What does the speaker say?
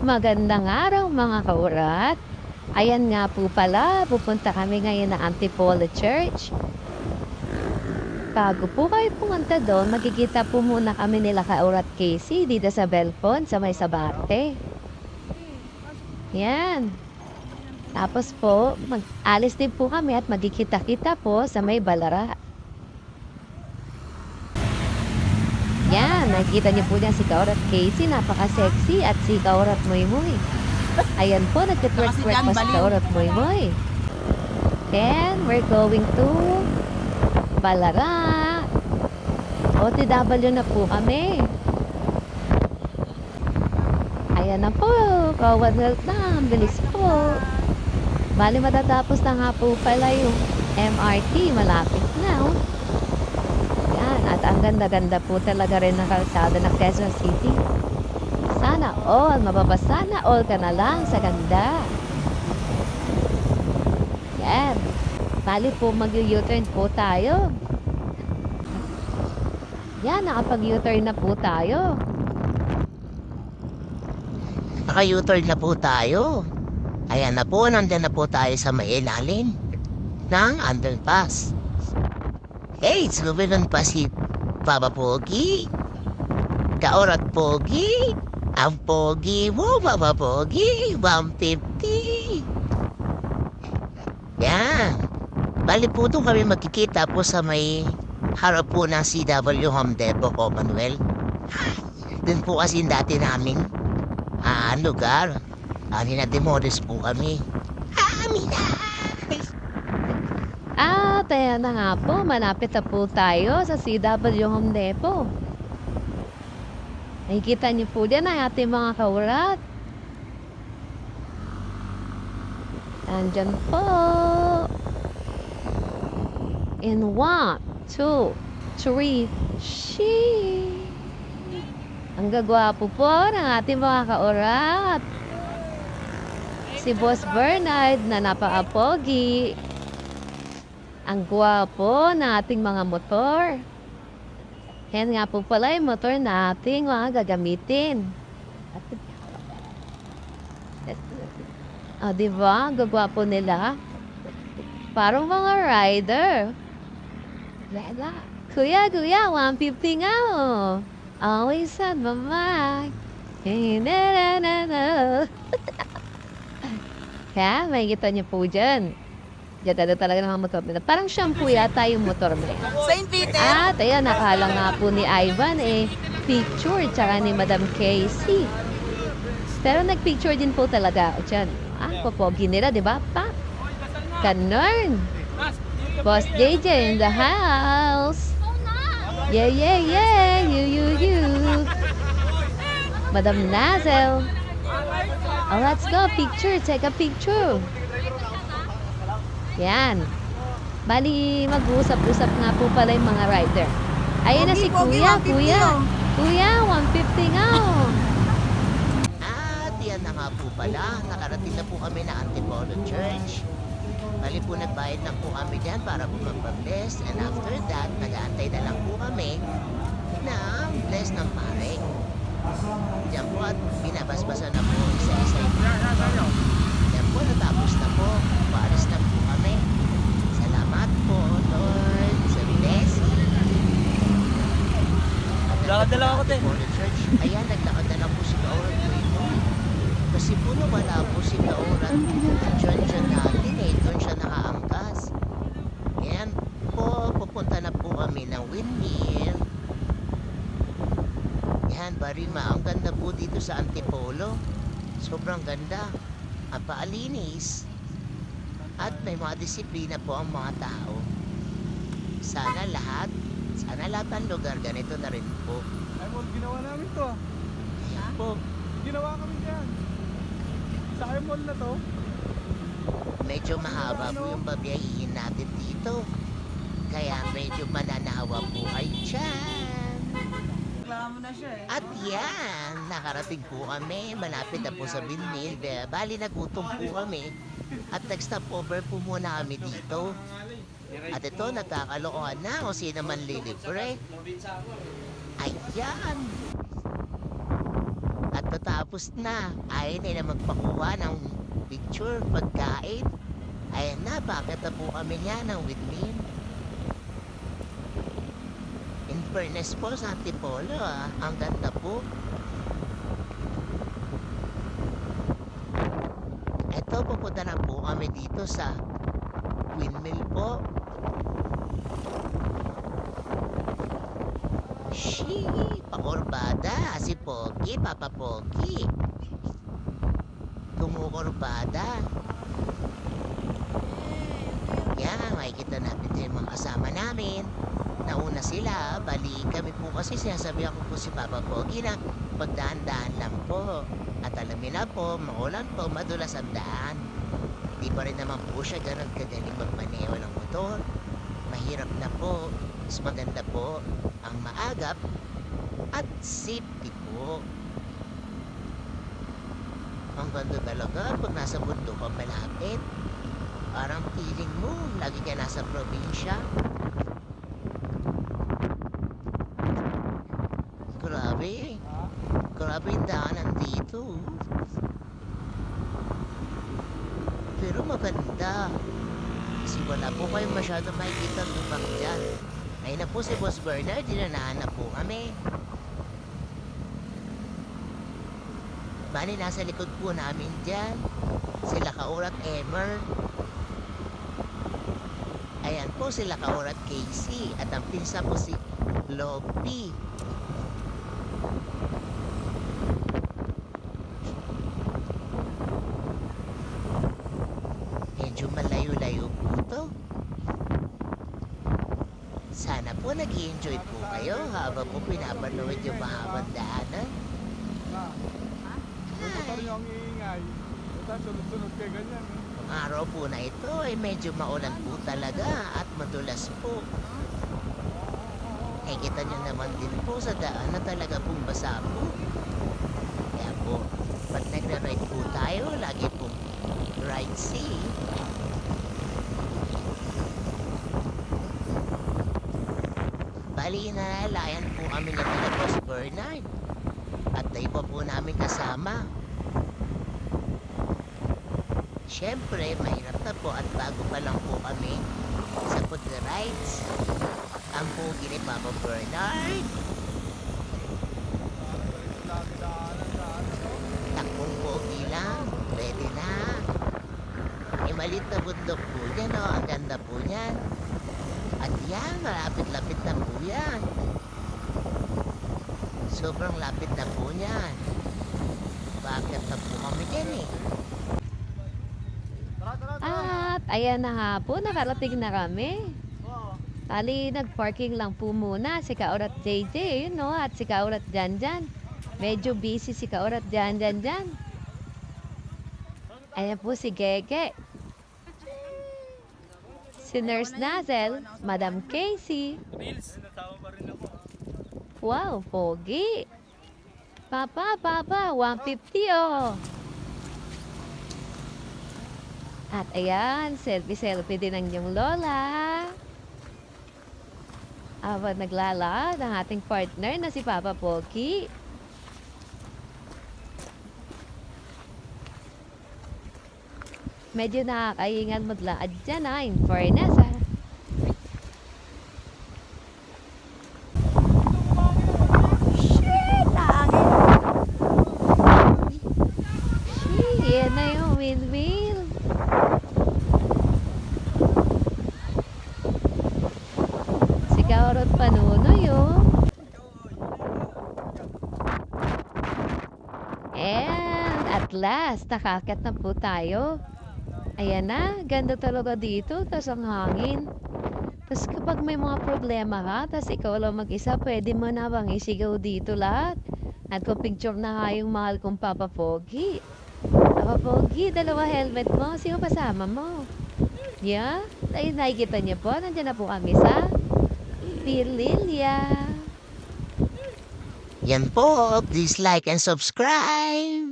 magandang araw mga kaurat. Ayan nga po pala, pupunta kami ngayon na Antipolo Church. Bago po kayo pumunta doon, magkikita po muna kami nila kaurat Casey dito sa Belfon sa may Sabate. Yan. Tapos po, alis din po kami at magkikita-kita po sa may Balara. Yan, nakikita niyo po dyan si Kaurat Casey, napaka-sexy, at si Kaurat Moy Moy. Ayan po, nagtitwerk-twerk pa si Kaurat Moy Moy. And we're going to Balara. OTW na po kami. Ayan na po, Commonwealth na, ang bilis po. Bali matatapos na nga po pala yung MRT, malapit na. At ang ganda-ganda po talaga rin ng kalsada ng Quezon City. Sana all, mapapasana all ka na lang sa ganda. Yan. Bali po mag-U-turn po tayo. Yan, nakapag-U-turn na po tayo. Naka-U-turn na po tayo. Ayan na po, nandun na po tayo sa may ilalim ng underpass. Hey, sumunod pa si Papa Pogi. Kaurat Pogi. Ang Pogi mo, Papa Pogi. 150. Yan. Bali po doon kami magkikita po sa may harap po ng CW Home Depot, Commonwealth. Doon po kasi dati namin lugar. Demodis po kami. Amina! Ayan na nga po, malapit na po tayo sa CW Home Depot. Nakikita niyo po dyan ang ating mga kaurat. Andyan po. In 1, 2, 3, sheesh! Ang gagwapo po ng ating mga kaurat. Si Boss Bernard na napaka-pogi. Ang gwapo na ating mga motor. Yan nga po pala yung motor na ating mga gagamitin. Diba? Ang gagwapo nila. Parang mga rider. Lela. Kuya, 150 nga oh. Always on my mind. Kaya, may kita niyo po dyan. Diyan talaga ng mga motor. Parang shampoo yata yung motor mo. Saint Peter! At ayan, nakala nga po ni Ivan picture tsaka ni Madam Casey. Pero nagpicture din po talaga ako dyan. Popogi nila, di ba? Pa! Ganon! Boss JJ in the house! Yeah! You! Madam Nazel! Oh, let's go! Picture! Take a picture! Yan. Bali, mag-usap-usap nga po pala yung mga rider. Ayan na si Kuya. Kuya, 150 nga. At yan na nga po pala. Nakarating na po kami na Antipolo Church. Bali po, nagbayad lang po kami dyan para po magpa-bless. And after that, nag-aantay na lang po kami ng bless ng pare. Diyan po at binabasbasan na po isa-isa. Diyan po, natapos na po. Paalis na po kami. Salamat po, Lord, sa blessing. Lakad-dala ako, te. Church. Ayan, naglakad na lang po si Kaurat po ito. Kasi po wala po si Kaurat. Diyan natin doon siya nakaangkas. Ayan po, pupunta na po kami ng windmill. Ayan, Barima, ang ganda po dito sa Antipolo. Sobrang ganda. Ang paalinis. At may mga disiplina po ang mga tao. Sana lahat ng lugar ganito na rin po. Ay mo, ginawa namin to. Ayan po. Ginawa kami dyan. Sa mall na to. Medyo mahaba po yung babiyahin natin dito. Kaya medyo mananawa po kayo dyan. Reklamo na siya eh. At yan, nakarating po kami. Malapit na po sa windmill. Bali, nagutom po kami. At nag-stop over po muna kami dito. At ito, nagkakalokohan na kung sino man lilibre. Ayan. At Tatapos na. Ayaw nila magpakuha ng picture, pagkain. Ayan na, bakit na po kami niya ng windmill? In fairness po sa Antipolo, ang ganda po. Eto, pupunta na po kami dito sa windmill po. Shee! Pakurbada! Si Pogi, Papa Pogi. Kumukurbada. Yan, makikita natin din yung mga kasama namin. Nauna sila, bali kami po kasi sinasabihan ko po si Papa Pogi na magdaan-daan lang po. At alamin na po, maulan po, madulas ang daan. Di pa rin naman po siya ganun kagaling magmaneho ng motor. Mahirap na po. Mas maganda po ang maagap at safety po. Ang ganda talaga pag nasa bundok ka malapit. Parang feeling mo, lagi ka nasa probinsya. Grabe. Grabe yung daanan dito. Pero maganda. Kasi wala po kayong masyado makikita lubak dyan. Ayun na po si Boss Bernard, dinanahan na po kami. Bali, nasa likod po namin dyan. Sila Kaurat Emer. Ayan po sila Kaurat Casey. At ang pinsa po si Lopi. Medyo malayo-layo po to. Sana po nag-i-enjoy po kayo habang po pinapanood yung mahabang daanan. Yung motor niyo ang iingay. Tapos sunod-sunod kayo ganyan. Ang araw po na ito ay medyo maulan po talaga at madulas po. Eh, kita nyo naman din po sa daan na talaga pong basa po. Kaya po, pag nagra-ride po tayo, lagi pong ride safe. Bali, nalalayan po kami na nila Boss Bernard. At tayo pa po namin kasama. Siyempre, mahirap na po at bago pa lang po kami sa food rides. Ang pogi ni Papa Bernard. Takbong pogi lang. Pwede na. E maliit na bundok po yan, oh. Ang ganda po yan. At yan, malapit-lapit na po yan. Sobrang lapit na po yan. Bakit na po kami dyan eh? At ayan na nga po, nakarating na kami. Tali, nag-parking lang po muna si Kaurat JJ, no? At si Kaurat Janjan. Medyo busy si Kaurat Janjan dyan. Ayan po si Gege. Si Nurse Nazel, Madam Casey. Reels, natawa pa rin ako. Wow, pogi. Papa, 150 oh. At ayan, selfie-selfie din ang iyong lola. Habang naglalakad ang ating partner na si Papa Pogi. Medyo nakakaingan maglaad dyan in fairness Yan na yung windmill. Si Kaurot Panunoy, oh. And at last, nakakit na po tayo. Ayan na, ganda talaga dito, tas ang hangin. Tas kapag may mga problema ka, tas ikaw lang mag-isa, pwede mo na bang isigaw dito lahat. At kung picture na nga yung mahal kong Papa Pogi. Papa Pogi, dalawa helmet mo. Sino kasama mo? Yeah? Ay, nakikita niyo po, nandiyan na po kami sa Pililia. Yan po, please like and subscribe.